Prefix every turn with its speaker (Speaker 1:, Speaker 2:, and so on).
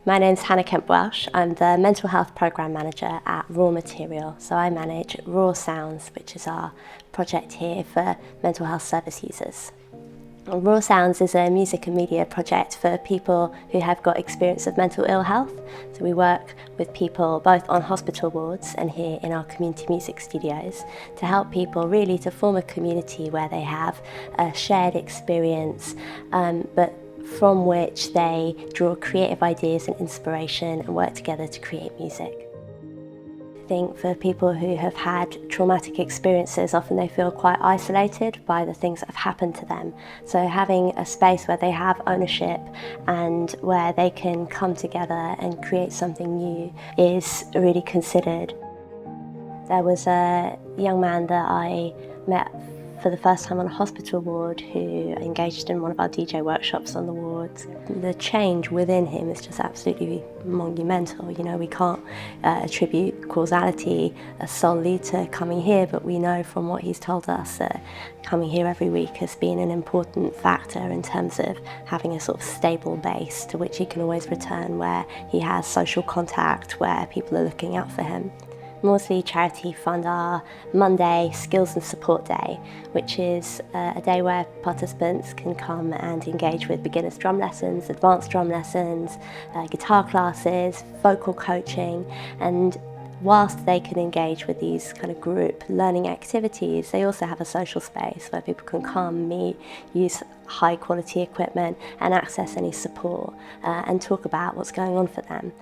Speaker 1: My name's Hannah Kemp-Welsh. I'm the Mental Health Programme Manager at Raw Material. So I manage Raw Sounds, which is our project here for mental health service users. Raw Sounds is a music and media project for people who have got experience of mental ill health. So we work with people both on hospital wards and here in our community music studios to help people really to form a community where they have a shared experience, but from which they draw creative ideas and inspiration and work together to create music. I think for people who have had traumatic experiences, often they feel quite isolated by the things that have happened to them. So having a space where they have ownership and where they can come together and create something new is really considered. There was a young man that I met for the first time on a hospital ward who engaged in one of our DJ workshops on the wards. The change within him is just absolutely monumental. You know, we can't attribute causality solely to coming here, but we know from what he's told us that coming here every week has been an important factor in terms of having a sort of stable base to which he can always return, where he has social contact, where people are looking out for him. Maudsley Charity fund our Monday Skills and Support Day, which is a day where participants can come and engage with beginners drum lessons, advanced drum lessons, guitar classes, vocal coaching, and whilst they can engage with these kind of group learning activities, they also have a social space where people can come, meet, use high quality equipment and access any support and talk about what's going on for them.